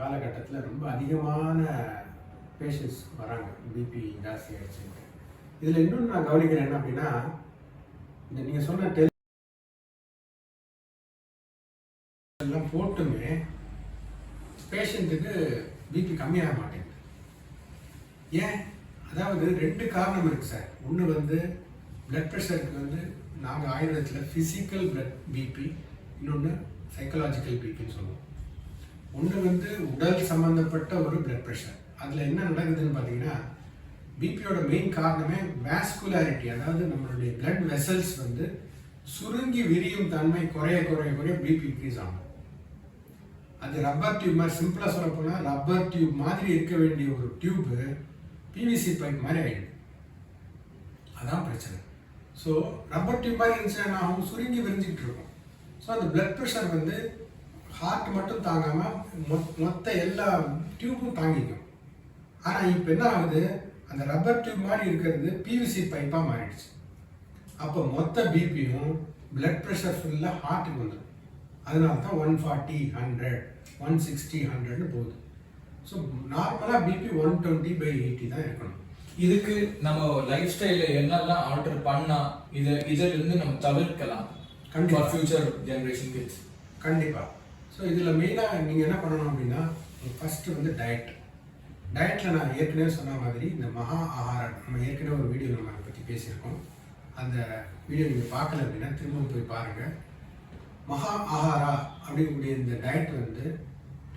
காலகட்டத்தில் ரொம்ப அதிகமான பேஷண்ட்ஸ் வராங்க பிபி ஜாஸ்தி ஆகிடுச்சுட்டு. இதில் இன்னொன்று நான் கவனிக்கிறேன் என்ன அப்படின்னா, இந்த நீங்கள் சொன்ன எல்லாம் போட்டுமே பேஷண்ட்டுக்கு பிபி கம்மியாக மாட்டேங்குது. ஏன்? அதாவது 2 காரணம் இருக்குது சார். ஒன்று வந்து பிளட் ப்ரெஷருக்கு வந்து நாங்கள் ஆயுர்வேதத்தில் ஃபிசிக்கல் பிளட் பிபி, இன்னொன்று சைக்கலாஜிக்கல் பிபின்னு சொல்லுவோம். ஒன்று வந்து உடல் சம்மந்தப்பட்ட ஒரு பிளட் ப்ரெஷர். அதில் என்ன நடக்குதுன்னு பார்த்தீங்கன்னா, பிபியோட மெயின் காரணமே வாஸ்குலாரிட்டி, அதாவது நம்மளுடைய பிளட் வெசல்ஸ் வந்து சுருங்கி விரியும் தன்மை குறைய குறைய குறைய பிபி இன்க்ரீஸ் ஆகும். அது ரப்பர் டியூப் மாதிரி, சிம்பிளாக சொல்ல போனால் ரப்பர் டியூப் மாதிரி இருக்க வேண்டிய ஒரு டியூப்பு பிவிசி பைப் மாதிரி ஆகிடுது. அதான் பிரச்சனை. ஸோ ரப்பர் டியூப் மாதிரி இருந்துச்சுன்னா அவங்க சுருங்கி விரிஞ்சிக்கிட்டு இருக்கும். ஸோ அந்த பிளட் ப்ரெஷர் வந்து ஹார்ட் மட்டும் தாங்காமல் மொத்த எல்லா டியூப்பும் தாங்கிக்கும். ஆனால் இப்போ என்ன ஆகுது, அந்த ரப்பர் டியூப் மாதிரி இருக்கிறது பிவிசி பைப்பாக மாறிடுச்சு. அப்போ மொத்த பிபியும் பிளட் ப்ரெஷர் ஃபுல்லாக ஹார்ட்டுக்கு வந்துடும். அதனால தான் 140, 100, 160, 100ன்னு போகுது. ஸோ நார்மலாக பிபி 120/80 தான் இருக்கணும். இதுக்கு நம்ம லைஃப் ஸ்டைலில் என்னெல்லாம் ஆல்டர் பண்ணால் இதிலிருந்து நம்ம தவிர்க்கலாம் கண்டிப்பாக ஃபியூச்சர் ஜென்ரேஷன் கிட்ஸ்? கண்டிப்பாக. ஸோ இதில் மெயினாக நீங்கள் என்ன பண்ணணும் அப்படின்னா, ஃபஸ்ட்டு வந்து டயட்டில் நான் ஏற்கனவே சொன்ன மாதிரி இந்த மகா ஆகாரம், நம்ம ஏற்கனவே ஒரு வீடியோ நம்ம அதை பற்றி பேசியிருக்கோம். அந்த வீடியோ நீங்கள் பார்க்கல அப்படின்னா திரும்பவும் போய் பாருங்கள். மகா ஆகாரா அப்படிங்கக்கூடிய இந்த டயட் வந்து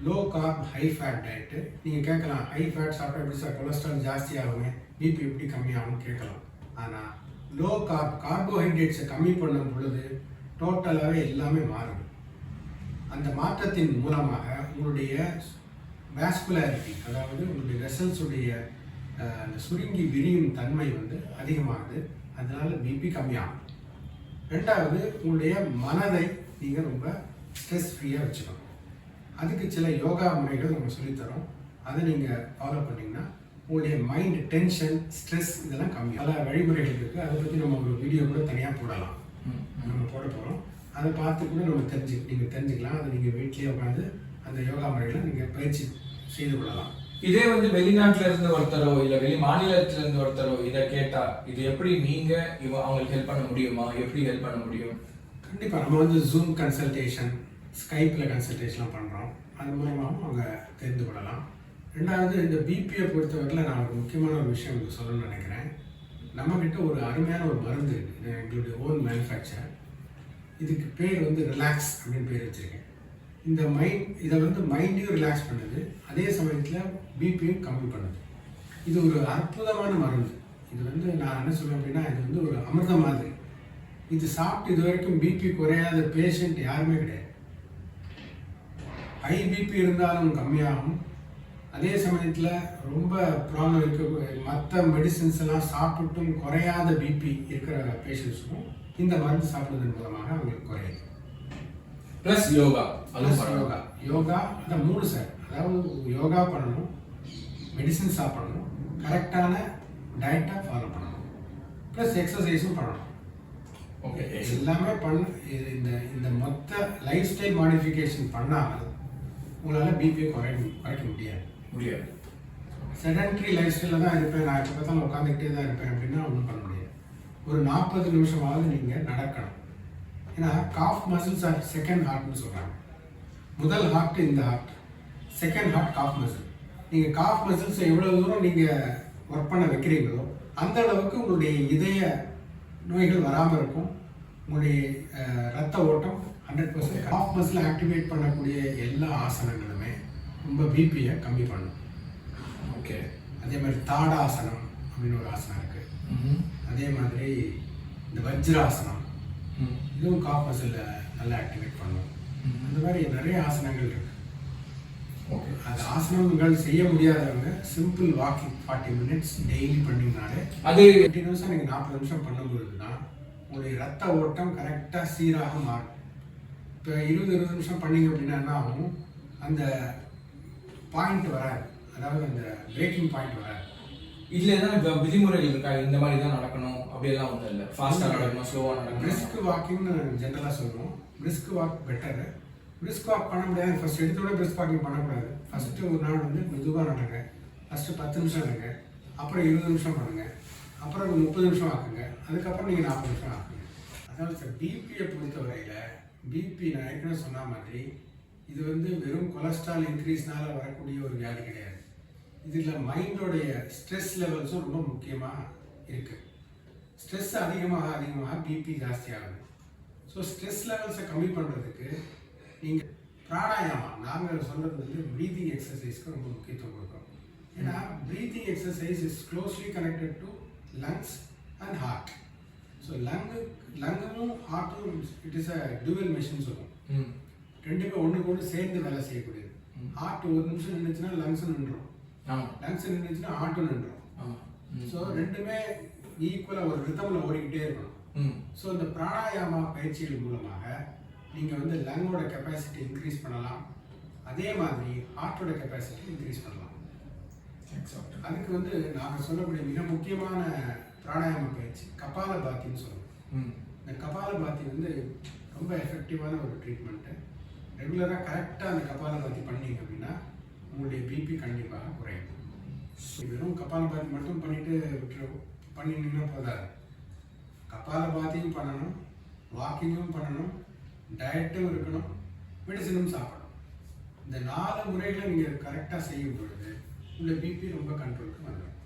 low carb high fat diet. நீங்கள் கேட்கலாம், ஹை ஃபேட் சாப்பிட்டா எப்படி சார் கொலஸ்ட்ரால் ஜாஸ்தி ஆகுமே, பிபி எப்படி கம்மியாகும்னு கேட்கலாம். ஆனால் லோ கார்போஹைட்ரேட்ஸை கம்மி பண்ணும் பொழுது டோட்டலாகவே எல்லாமே மாறும். அந்த மாற்றத்தின் மூலமாக உங்களுடைய வாஸ்குலாரிட்டி, அதாவது உங்களுடைய வெசல்ஸுடைய அந்த சுருங்கி விரியும் தன்மை வந்து அதிகமாகுது. அதனால பிபி கம்மியாகும். ரெண்டாவது, உங்களுடைய மனதை நீங்கள் ரொம்ப ஸ்ட்ரெஸ் ஃப்ரீயாக வச்சுக்கணும். அதுக்கு சில யோகா முறைகள் நம்ம சொல்லித்தரோம். அதை நீங்கள் ஃபாலோ பண்ணிங்கன்னா உங்களுடைய மைண்ட் டென்ஷன், ஸ்ட்ரெஸ் இதெல்லாம் கம்மி. பல வழிமுறைகள் இருக்குது. அதை பற்றி நம்ம ஒரு வீடியோ கூட தனியாக போடலாம். நம்ம போட போகிறோம். அதை பார்த்து கூட நம்ம நீங்கள் தெரிஞ்சுக்கலாம். அதை நீங்கள் வீட்லேயே உட்காந்து அந்த யோகா முறைகளை நீங்கள் பயிற்சி செய்து கொள்ளலாம். இதே வந்து வெளிநாட்டில் இருந்து ஒருத்தரோ இல்லை வெளி மாநிலத்தில் இருந்து ஒருத்தரோ இதை கேட்டால் இது எப்படி நீங்கள் அவங்களுக்கு ஹெல்ப் பண்ண முடியுமா? எப்படி ஹெல்ப் பண்ண முடியும்? கண்டிப்பாக நம்ம வந்து ஜூம் கன்சல்டேஷன், ஸ்கைப்பில் கன்சல்டேஷன்லாம் பண்ணுறோம். அது மூலமாகவும் அவங்க தெரிந்து கொள்ளலாம். ரெண்டாவது, இந்த பிபியை பொறுத்தவரையில் நான் ஒரு முக்கியமான ஒரு விஷயம் உங்களுக்கு சொல்லணும்னு நினைக்கிறேன். நம்மக்கிட்ட ஒரு அருமையான ஒரு மருந்து இருக்குது. இது எங்களுடைய ஓன் மேனுஃபேக்சர். இதுக்கு பேர் வந்து ரிலாக்ஸ் அப்படின்னு பேர் வச்சுருக்கேன். இந்த இதை வந்து மைண்டையும் ரிலாக்ஸ் பண்ணுது, அதே சமயத்தில் பிபியும் கம்மி பண்ணுது. இது ஒரு அற்புதமான மருந்து. இது வந்து நான் என்ன சொல்லுவேன் அப்படின்னா, இது வந்து ஒரு அமிர்தம் மாதிரி. இது சாப்பிட்டு இது வரைக்கும் பிபி குறையாத பேஷண்ட் யாருமே கிடையாது. ஹை பிபி இருந்தாலும் கம்மியாகும். அதே சமயத்தில் ரொம்ப ப்ராப்ளம் இருக்க மற்ற மெடிசின்ஸ் எல்லாம் சாப்பிட்டும் குறையாத பிபி இருக்கிற பேஷண்ட்ஸுக்கும் இந்த மருந்து சாப்பிடுவதன் மூலமாக அவங்களுக்கு குறையுது. ப்ளஸ் யோகா, யோகா அந்த 3 சார். அதாவது யோகா பண்ணணும், மெடிசின் சாப்பிடணும், கரெக்டான டயட்டை ஃபாலோ பண்ணணும், ப்ளஸ் எக்ஸசைஸும் பண்ணணும். ஓகே, எல்லாமே இந்த மொத்த லைஃப் ஸ்டைல் மாடிஃபிகேஷன் பண்ணாமல் உங்களால் பிபியை குறைக்க முடியாது. செடன்ட்ரி லைஃப் ஸ்டைலில் தான் இருப்பேன், நான் எப்போ பார்த்தாலும் உட்காந்துக்கிட்டே தான் இருப்பேன் அப்படின்னா ஒன்றும் பண்ண முடியாது. ஒரு 40 நிமிஷமாவது நீங்கள் நடக்கணும். ஏன்னா காஃப் மசில்ஸ் ஆர் செகண்ட் ஹார்ட்னு சொல்கிறாங்க. முதல் ஹார்ட் இந்த heart, second heart calf muscle. நீங்கள் காஃப் மசில்ஸை எவ்வளோ தூரம் நீங்கள் ஒர்க் பண்ண வைக்கிறீங்களோ அந்த அளவுக்கு உங்களுடைய இதய நோய்கள் வராமல் இருக்கும். உங்களுடைய ரத்த ஓட்டம் 100%. காஃப் மசில் ஆக்டிவேட் பண்ணக்கூடிய எல்லா ஆசனங்களுமே ரொம்ப பிபியை கம்மி பண்ணும். ஓகே. அதே மாதிரி தாடாசனம் அப்படின்னு ஒரு ஆசனம் இருக்குது. அதே மாதிரி இந்த வஜ்ராசனம், இதுவும் காஃப் மசிலில் நல்லா ஆக்டிவேட் பண்ணும். அந்த மாதிரி நிறைய ஆசனங்கள் இருக்குது. ஓகே. அந்த ஆசனங்கள் செய்ய முடியாதவங்க சிம்பிள் வாக்கிங் 40 மினிட்ஸ் டெய்லி பண்ணிங்கனாலே, அது கண்டினியூஸாக நீங்கள் 40 நிமிஷம் பண்ணும்பொழுது தான் உங்களுடைய ரத்த ஓட்டம் கரெக்டாக சீராக மாறும். இப்போ 20 நிமிஷம் பண்ணிங்க அப்படின்னா என்ன ஆகும், அந்த பாயிண்ட் வராது, அதாவது அந்த பிரேக்கிங் பாயிண்ட் வராது. இதில் எதாவது இப்போ விதிமுறைகள் இருக்கா? இந்த மாதிரி தான் நடக்கணும் அப்படியெல்லாம் ஒன்றும் இல்லை, ஃபாஸ்ட்டாக நடக்கணும், ஸ்லோவாக நடக்கணும்? பிரிஸ்க் வாக்கிங்னு ஜென்ரலாக சொல்லுவோம். Brisk walk better. Brisk walk பண்ண முடியாது. ஃபர்ஸ்ட் எடுத்தோட பிரிஸ்க் வாக்கிங் பண்ணக்கூடாது. ஃபஸ்ட்டு ஒரு நாள் வந்து மெதுவாக நடங்க. ஃபஸ்ட்டு 10 நிமிஷம் நடங்க, அப்புறம் 20 நிமிஷம் பண்ணுங்க, அப்புறம் 30 நிமிஷம் ஆக்குங்க, அதுக்கப்புறம் நீங்கள் 40 நிமிஷம் ஆக்குங்க. அதாவது சார் பிபியை பொறுத்தவரையில் பிபி நான் ஏற்கனவே சொன்ன மாதிரி இது வந்து வெறும் கொலஸ்ட்ரால் இன்க்ரீஸ்னால வரக்கூடிய ஒரு வியாதி கிடையாது. இதில் மைண்டோடைய ஸ்ட்ரெஸ் லெவல்ஸும் ரொம்ப முக்கியமாக இருக்குது. ஸ்ட்ரெஸ் அதிகமாக பிபி ஜாஸ்தி ஆகுது. ஸோ ஸ்ட்ரெஸ் லெவல்ஸை கம்மி பண்ணுறதுக்கு நீங்கள் பிராணாயாமா நாங்கள் சொல்கிறது வந்து ப்ரீத்திங் எக்ஸசைஸ்க்கு ரொம்ப முக்கியத்துவம் கொடுக்குறோம். ஏன்னா breathing exercise is closely connected to lungs and heart. So லங்கும் ஹார்ட்டும் it is a dual machine சொல்லுவோம். ரெண்டுமே ஒன்றுக்கு ஒன்று சேர்ந்து வேலை செய்யக்கூடியது. ஹார்ட் ஒரு நிமிஷம் நின்றுச்சுன்னா லங்ஸும் நின்றுடும், லங்ஸ் நின்றுச்சுன்னா ஹார்ட்டும் நின்றுடும். ஸோ ரெண்டுமே ஈக்குவலாக ஒரு ரிதமில் ஓடிக்கிட்டே இருக்கணும். ஸோ இந்த பிராணாயாமா பயிற்சிகள் மூலமாக நீங்கள் வந்து லங்கோட கெப்பாசிட்டி இன்க்ரீஸ் பண்ணலாம், அதே மாதிரி ஹார்ட்டோட கெப்பாசிட்டி இன்க்ரீஸ் பண்ணலாம். அதுக்கு வந்து நாங்கள் சொல்லக்கூடிய மிக முக்கியமான பிராணாயாம பயிற்சி கபாலபாத்தின்னு சொல்லுவோம். இந்த கபாலபாத்தி வந்து ரொம்ப எஃபெக்டிவான ஒரு ட்ரீட்மெண்ட்டு. ரெகுலராக கரெக்டாக அந்த கபாலபாத்தி பண்ணீங்க அப்படின்னா உங்களுடைய பிபி கண்டிப்பாக குறையும். வெறும் கபாலபாத்தி மட்டும் பண்ணினீங்கன்னா போதாது. கபாலபாத்தியும் பண்ணணும், வாக்கிங்கும் பண்ணணும், டயட்டும் இருக்கணும், மெடிசனும் சாப்பிடணும். இந்த 4 முறைகளை நீங்கள் கரெக்டாக செய்யும் பொழுது உங்கள் பிபி ரொம்ப கண்ட்ரோலுக்கு வந்துடும்.